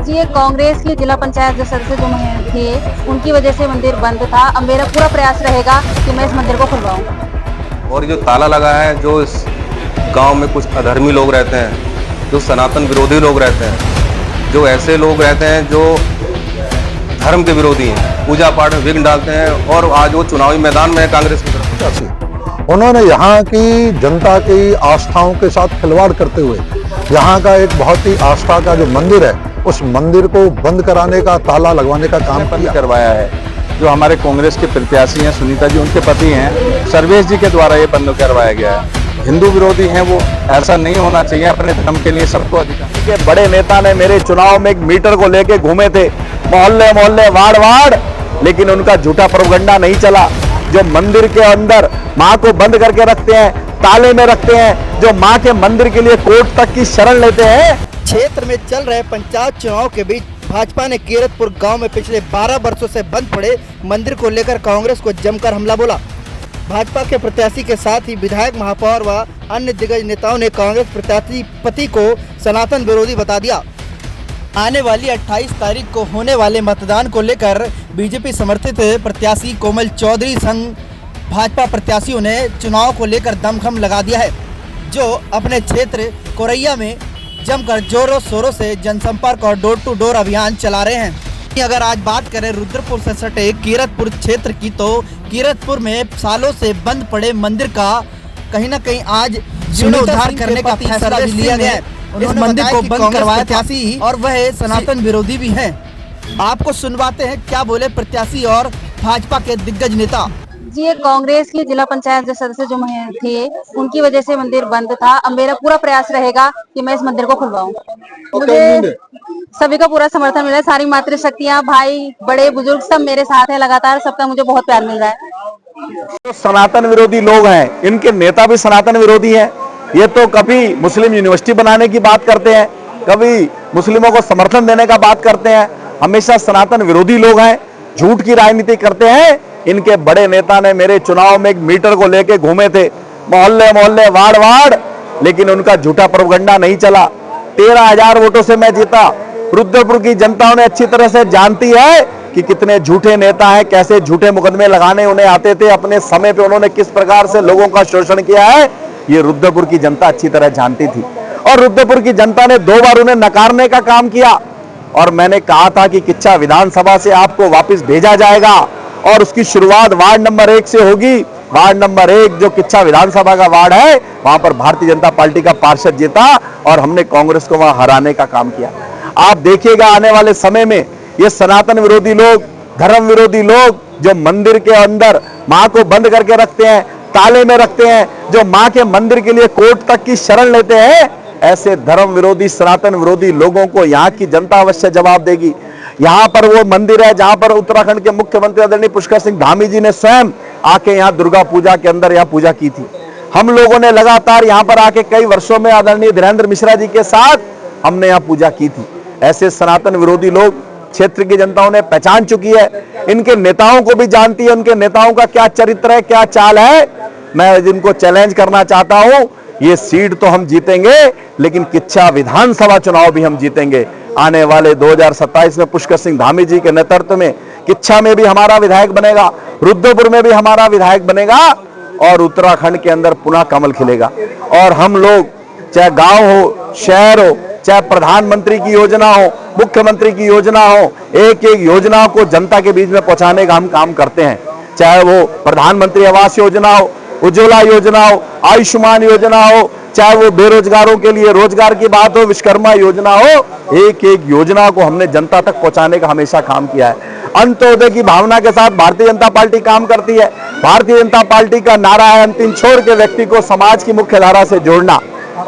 जी, ये कांग्रेस की जिला पंचायत जो सदस्य जो थे उनकी वजह से मंदिर बंद था। अब मेरा पूरा प्रयास रहेगा कि मैं इस मंदिर को खुलवाऊं। और जो ताला लगा है, जो इस गांव में कुछ अधर्मी लोग रहते हैं, जो सनातन विरोधी लोग रहते हैं, जो ऐसे लोग रहते हैं जो धर्म के विरोधी हैं, पूजा पाठ में विघ्न डालते हैं, और आज वो चुनावी मैदान में है कांग्रेस की तरफ। उन्होंने यहाँ की जनता की आस्थाओं के साथ खिलवाड़ करते हुए यहाँ का एक बहुत ही आस्था का जो मंदिर है उस मंदिर को बंद कराने का, ताला लगवाने का काम बंद करवाया है। जो हमारे कांग्रेस के प्रत्याशी हैं सुनीता जी, उनके पति हैं सर्वेश जी के द्वारा ये बंद करवाया गया है। हिंदू विरोधी हैं वो, ऐसा नहीं होना चाहिए। अपने धर्म के लिए सबको अधिकार। के बड़े नेता ने मेरे चुनाव में एक मीटर को लेके घूमे थे, मोहल्ले मोहल्ले वार्ड वार्ड, लेकिन उनका झूठा प्रोपगंडा नहीं चला। जो मंदिर के अंदर माँ को बंद करके रखते हैं, ताले में रखते हैं, जो माँ के मंदिर के लिए कोर्ट तक की शरण लेते हैं। क्षेत्र में चल रहे पंचायत चुनाव के बीच भाजपा ने कीरतपुर गांव में पिछले 12 वर्षों से बंद पड़े मंदिर को लेकर कांग्रेस को जमकर हमला बोला। भाजपा के प्रत्याशी के साथ ही विधायक, महापौर व अन्य दिग्गज नेताओं ने कांग्रेस प्रत्याशी पति को सनातन विरोधी बता दिया। आने वाली 28 तारीख को होने वाले मतदान को लेकर बीजेपी समर्थित प्रत्याशी कोमल चौधरी संग भाजपा प्रत्याशियों ने चुनाव को लेकर दमखम लगा दिया है, जो अपने क्षेत्र कोरैया में जमकर जोरों शोरों से जनसंपर्क और डोर टू डोर अभियान चला रहे हैं। अगर आज बात करें रुद्रपुर से सटे कीरतपुर क्षेत्र की, तो कीरतपुर में सालों से बंद पड़े मंदिर का कहीं न कहीं आज जीर्णोद्धार करने का फैसला भी लिया गया है। इस मंदिर को बंद करवाया प्रत्याशी और वह सनातन विरोधी भी हैं। आपको सुनवाते हैं क्या बोले प्रत्याशी और भाजपा के दिग्गज नेता। जी, ये कांग्रेस की जिला पंचायत जो सदस्य जो थे उनकी वजह से मंदिर बंद था। अब मेरा पूरा प्रयास रहेगा कि मैं इस मंदिर को खुलवाऊं। मुझे सभी का पूरा समर्थन मिला है। सारी मातृशक्तियां, भाई, बड़े बुजुर्ग सब मेरे साथ हैं। लगातार सबका मुझे बहुत प्यार मिल रहा है। जो सनातन विरोधी लोग हैं, इनके नेता भी सनातन विरोधी हैं। ये तो कभी मुस्लिम यूनिवर्सिटी बनाने की बात करते हैं, कभी मुस्लिमों को समर्थन देने का बात करते हैं। हमेशा सनातन विरोधी लोग हैं, झूठ की राजनीति करते हैं। इनके बड़े नेता ने मेरे चुनाव में एक मीटर को लेके घूमे थे, मोहल्ले मोहल्ले वार्ड वार्ड, लेकिन उनका झूठा प्रोपगंडा नहीं चला। 13,000 वोटों से मैं जीता। रुद्रपुर की जनता उन्हें अच्छी तरह से जानती है कि कितने झूठे नेता हैं, कैसे झूठे मुकदमे लगाने उन्हें आते थे। अपने समय पे उन्होंने किस प्रकार से लोगों का शोषण किया है, ये रुद्रपुर की जनता अच्छी तरह जानती थी। और रुद्रपुर की जनता ने 2 बार उन्हें नकारने का काम किया। और मैंने कहा था कि किच्छा विधानसभा से आपको वापस भेजा जाएगा और उसकी शुरुआत वार्ड नंबर 1 से होगी। वार्ड नंबर 1 जो किच्छा विधानसभा का वार्ड है, वहां पर भारतीय जनता पार्टी का पार्षद जीता और हमने कांग्रेस को वहां हराने का काम किया। आप देखिएगा आने वाले समय में ये सनातन विरोधी लोग, धर्म विरोधी लोग, जो मंदिर के अंदर मां को बंद करके रखते हैं, ताले में रखते हैं, जो मां के मंदिर के लिए कोर्ट तक की शरण लेते हैं, ऐसे धर्म विरोधी, सनातन विरोधी लोगों को यहाँ की जनता अवश्य जवाब देगी। यहाँ पर वो मंदिर है जहां पर उत्तराखंड के मुख्यमंत्री आदरणीय पुष्कर सिंह धामी जी ने स्वयं आके यहाँ दुर्गा पूजा के अंदर यहाँ पूजा की थी। हम लोगों ने लगातार यहाँ पर आके कई वर्षों में आदरणीय धीरेन्द्र मिश्रा जी के साथ हमने यहाँ पूजा की थी। ऐसे सनातन विरोधी लोग क्षेत्र की जनता उन्हें पहचान चुकी है, इनके नेताओं को भी जानती है, उनके नेताओं का क्या चरित्र है, क्या चाल है। मैं जिनको चैलेंज करना चाहता हूं, ये सीट तो हम जीतेंगे, लेकिन किच्छा विधानसभा चुनाव भी हम जीतेंगे। आने वाले 2027 में पुष्कर सिंह धामी जी के नेतृत्व में किच्छा में भी हमारा विधायक बनेगा, रुद्रपुर में भी हमारा विधायक बनेगा और उत्तराखंड के अंदर पुनः कमल खिलेगा। और हम लोग चाहे गांव हो, शहर हो, चाहे प्रधानमंत्री की योजना हो, मुख्यमंत्री की योजना हो, एक एक योजना को जनता के बीच में पहुंचाने का हम काम करते हैं। चाहे वो प्रधानमंत्री आवास योजना हो, उज्ज्वला योजना हो, आयुष्मान योजना हो, चाहे वो बेरोजगारों के लिए रोजगार की बात हो, विश्वकर्मा योजना हो, एक एक योजना को हमने जनता तक पहुंचाने का हमेशा काम किया है। अंत्योदय की भावना के साथ भारतीय जनता पार्टी काम करती है। भारतीय जनता पार्टी का नारा है अंतिम छोर के व्यक्ति को समाज की मुख्य धारा से जोड़ना।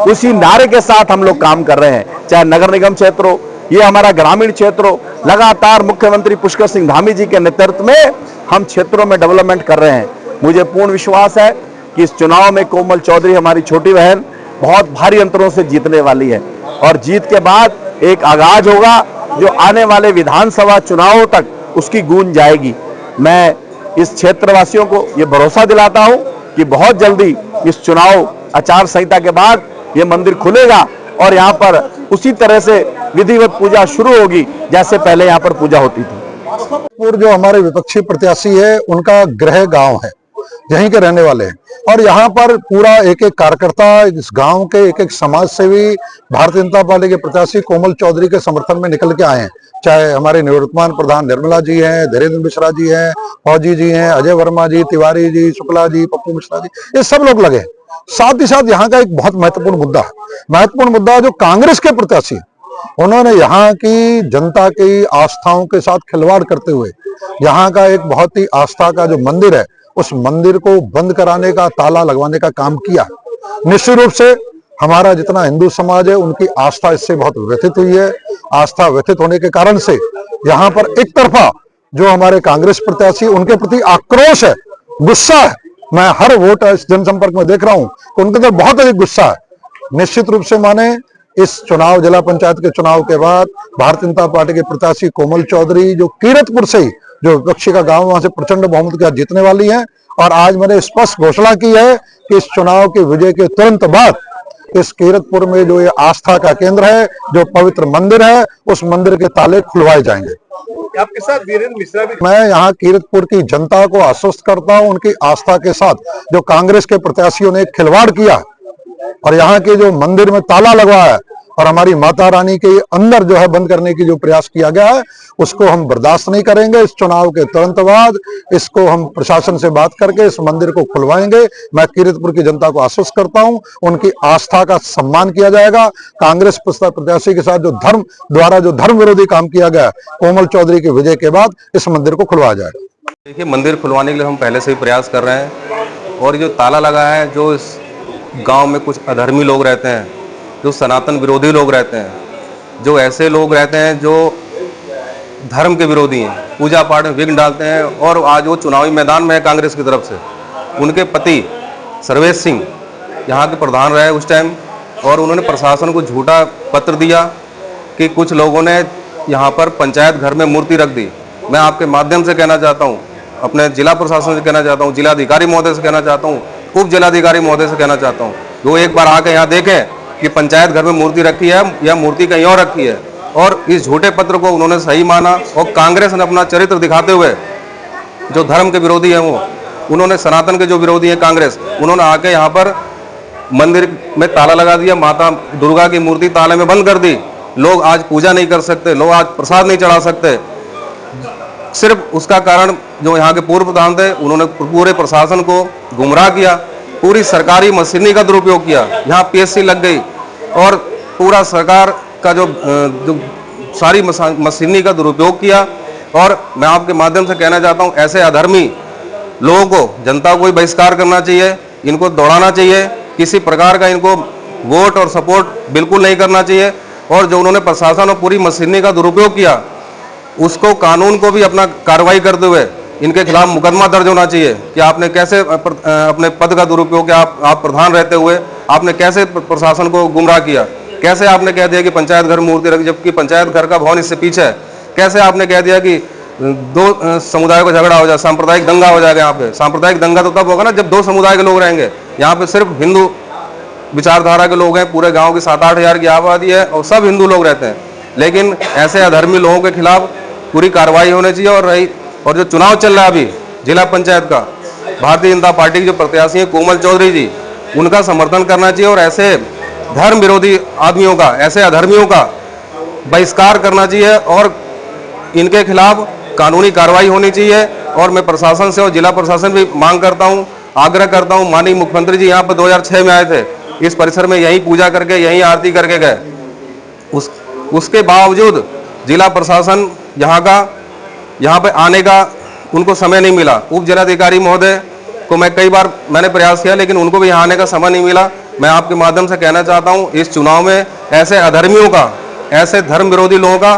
उसी नारे के साथ हम लोग काम कर रहे हैं, चाहे नगर निगम क्षेत्र हो, ये हमारा ग्रामीण क्षेत्र हो। लगातार मुख्यमंत्री पुष्कर सिंह धामी जी के नेतृत्व में हम क्षेत्रों में डेवलपमेंट कर रहे हैं। मुझे पूर्ण विश्वास है कि इस चुनाव में कोमल चौधरी, हमारी छोटी बहन, बहुत भारी अंतरों से जीतने वाली है और जीत के बाद एक आगाज होगा जो आने वाले विधानसभा चुनावों तक उसकी गूंज जाएगी। मैं इस क्षेत्रवासियों को ये भरोसा दिलाता हूं कि बहुत जल्दी इस चुनाव आचार संहिता के बाद ये मंदिर खुलेगा और यहाँ पर उसी तरह से विधिवत पूजा शुरू होगी जैसे पहले यहाँ पर पूजा होती थी। जो हमारे विपक्षी प्रत्याशी है उनका गृह गांव है, यहीं के रहने वाले हैं और यहाँ पर पूरा एक एक कार्यकर्ता, इस गांव के एक एक समाज सेवी भारतीय जनता पार्टी के प्रत्याशी कोमल चौधरी के समर्थन में निकल के आए हैं। चाहे हमारे निवर्तमान प्रधान निर्मला जी हैं, धीरेन्द्र मिश्रा जी हैं, फौजी जी हैं, अजय वर्मा जी, तिवारी जी, शुक्ला जी, पप्पू मिश्रा जी, ये सब लोग लगे। साथ ही साथ यहाँ का एक बहुत महत्वपूर्ण मुद्दा जो कांग्रेस के प्रत्याशी, उन्होंने यहाँ की जनता की आस्थाओं के साथ खिलवाड़ करते हुए यहाँ का एक बहुत ही आस्था का जो मंदिर है उस मंदिर को बंद कराने का, ताला लगवाने का काम किया। निश्चित रूप से हमारा जितना हिंदू समाज है उनकी आस्था इससे बहुत व्यथित हुई है। आस्था व्यथित होने के कारण से यहाँ पर एक तरफा जो हमारे कांग्रेस प्रत्याशी, उनके प्रति आक्रोश है, गुस्सा है। मैं हर वोट इस जनसंपर्क में देख रहा हूं कि उनके अंदर बहुत अधिक गुस्सा है। निश्चित रूप से माने इस चुनाव, जिला पंचायत के चुनाव के बाद भारतीय जनता पार्टी के प्रत्याशी कोमल चौधरी जो कीरतपुर से ही, जो विपक्षी का गांव, वहां से प्रचंड बहुमत के साथ जीतने वाली हैं। और आज मैंने स्पष्ट घोषणा की है कि इस चुनाव के विजय के तुरंत बाद इस कीरतपुर में जो ये आस्था का केंद्र है, जो पवित्र मंदिर है, उस मंदिर के ताले खुलवाए जाएंगे। आपके साथ धीरेन्द्र मिश्रा भी। मैं यहाँ कीरतपुर की जनता को आश्वस्त करता हूँ, उनकी आस्था के साथ जो कांग्रेस के प्रत्याशियों ने खिलवाड़ किया और यहाँ के जो मंदिर में ताला लगवाया है और हमारी माता रानी के अंदर जो है बंद करने की जो प्रयास किया गया है, उसको हम बर्दाश्त नहीं करेंगे। इस चुनाव के तुरंत बाद इसको हम प्रशासन से बात करके इस मंदिर को खुलवाएंगे। मैं कीरतपुर की जनता को आश्वस्त करता हूं, उनकी आस्था का सम्मान किया जाएगा। कांग्रेस प्रत्याशी के साथ जो धर्म विरोधी काम किया गया, कोमल चौधरी के विजय के बाद इस मंदिर को खुलवाया जाएगा। देखिए, मंदिर खुलवाने के लिए हम पहले से ही प्रयास कर रहे हैं और जो ताला लगा है, जो इस गाँव में कुछ अधर्मी लोग रहते हैं, जो सनातन विरोधी लोग रहते हैं, जो ऐसे लोग रहते हैं जो धर्म के विरोधी हैं, पूजा पाठ में विघ्न डालते हैं और आज वो चुनावी मैदान में है कांग्रेस की तरफ से। उनके पति सर्वेश सिंह यहाँ के प्रधान रहे उस टाइम और उन्होंने प्रशासन को झूठा पत्र दिया कि कुछ लोगों ने यहाँ पर पंचायत घर में मूर्ति रख दी। मैं आपके माध्यम से कहना चाहता हूँ, अपने जिला प्रशासन से कहना चाहता हूँ, जिलाधिकारी महोदय से कहना चाहता हूँ, उप जिलाधिकारी महोदय से कहना चाहता हूँ, वो एक बार आकर यहाँ देखें कि पंचायत घर में मूर्ति रखी है या मूर्ति कहीं और रखी है। और इस झूठे पत्र को उन्होंने सही माना और कांग्रेस ने अपना चरित्र दिखाते हुए, जो धर्म के विरोधी हैं, वो उन्होंने सनातन के जो विरोधी हैं कांग्रेस, उन्होंने आके यहाँ पर मंदिर में ताला लगा दिया, माता दुर्गा की मूर्ति ताले में बंद कर दी। लोग आज पूजा नहीं कर सकते, लोग आज प्रसाद नहीं चढ़ा सकते। सिर्फ उसका कारण जो यहाँ के पूर्व प्रधान थे, उन्होंने पूरे प्रशासन को गुमराह किया, पूरी सरकारी मशीनरी का दुरुपयोग किया। यहाँ पीएससी लग गई और पूरा सरकार का जो सारी मशीनरी का दुरुपयोग किया। और मैं आपके माध्यम से कहना चाहता हूँ, ऐसे अधर्मी लोगों को जनता को बहिष्कार करना चाहिए, इनको दौड़ाना चाहिए, किसी प्रकार का इनको वोट और सपोर्ट बिल्कुल नहीं करना चाहिए। और जो उन्होंने प्रशासन और पूरी मशीनरी का दुरुपयोग किया, उसको कानून को भी अपना कार्रवाई करते हुए इनके खिलाफ मुकदमा दर्ज होना चाहिए कि आपने कैसे अपने पद का दुरुपयोग किया, आप प्रधान रहते हुए आपने कैसे प्रशासन को गुमराह किया, कैसे आपने कह दिया कि पंचायत घर मूर्ति रखी, जबकि पंचायत घर का भवन इससे पीछे है। कैसे आपने कह दिया कि दो समुदायों का झगड़ा हो जाए, सांप्रदायिक दंगा हो जाएगा। यहाँ पे सांप्रदायिक दंगा तो तब होगा ना जब दो समुदाय के लोग रहेंगे। यहाँ पे सिर्फ हिंदू विचारधारा के लोग हैं, पूरे गाँव की 7-8 हज़ार की आबादी है और सब हिंदू लोग रहते हैं। लेकिन ऐसे अधर्मी लोगों के खिलाफ पूरी कार्रवाई होनी चाहिए। और जो चुनाव चल रहा है अभी जिला पंचायत का, भारतीय जनता पार्टी के जो प्रत्याशी हैं कोमल चौधरी जी, उनका समर्थन करना चाहिए और ऐसे धर्म विरोधी आदमियों का, ऐसे अधर्मियों का बहिष्कार करना चाहिए और इनके खिलाफ कानूनी कार्रवाई होनी चाहिए। और मैं प्रशासन से और जिला प्रशासन भी मांग करता हूं, आग्रह करता हूं। माननीय मुख्यमंत्री जी यहाँ पर 2006 में आए थे, इस परिसर में यहीं पूजा करके यहीं आरती करके गए। उसके बावजूद जिला प्रशासन यहाँ पे आने का उनको समय नहीं मिला। उप जिलाधिकारी महोदय को मैं कई बार मैंने प्रयास किया, लेकिन उनको भी यहाँ आने का समय नहीं मिला। मैं आपके माध्यम से कहना चाहता हूँ, इस चुनाव में ऐसे अधर्मियों का, ऐसे धर्म विरोधी लोगों का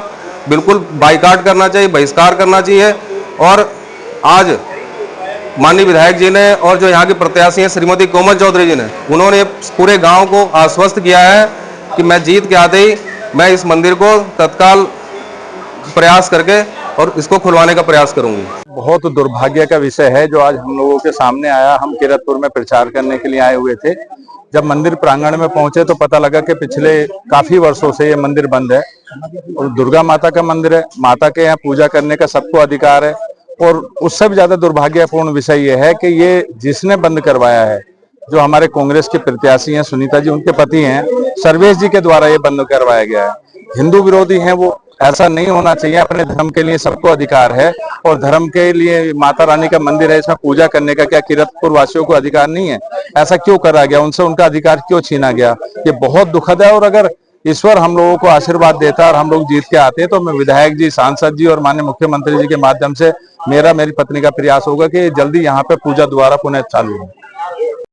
बिल्कुल बाइकाट करना चाहिए, बहिष्कार करना चाहिए। और आज माननीय विधायक जी ने और जो यहाँ की प्रत्याशी हैं श्रीमती कोमल चौधरी जी ने, उन्होंने पूरे गाँव को आश्वस्त किया है कि मैं जीत के आते ही मैं इस मंदिर को तत्काल प्रयास करके और इसको खुलवाने का प्रयास करूंगी। बहुत दुर्भाग्य का विषय है जो आज हम लोगों के सामने आया। हम किरतपुर में प्रचार करने के लिए आए हुए थे। जब मंदिर प्रांगण में पहुंचे तो पता लगा कि पिछले काफी वर्षों से ये मंदिर बंद है और दुर्गा माता का मंदिर है। माता के यहाँ पूजा करने का सबको अधिकार है। और उससे भी ज्यादा दुर्भाग्यपूर्ण विषय ये है कि ये जिसने बंद करवाया है, जो हमारे कांग्रेस के प्रत्याशी हैं सुनीता जी, उनके पति हैं सर्वेश जी के द्वारा ये बंद करवाया गया है। हिंदू विरोधी हैं वो, ऐसा नहीं होना चाहिए। अपने धर्म के लिए सबको अधिकार है और धर्म के लिए माता रानी का मंदिर है, इसमें पूजा करने का क्या किरतपुर वासियों को अधिकार नहीं है? ऐसा क्यों करा गया? उनसे उनका अधिकार क्यों छीना गया? ये बहुत दुखद है। और अगर ईश्वर हम लोगों को आशीर्वाद देता है और हम लोग जीत के आते हैं तो मैं विधायक जी, सांसद जी और माननीय मुख्यमंत्री जी के माध्यम से मेरी पत्नी का प्रयास होगा कि जल्दी यहाँ पे पूजा दोबारा पुनः चालू हो।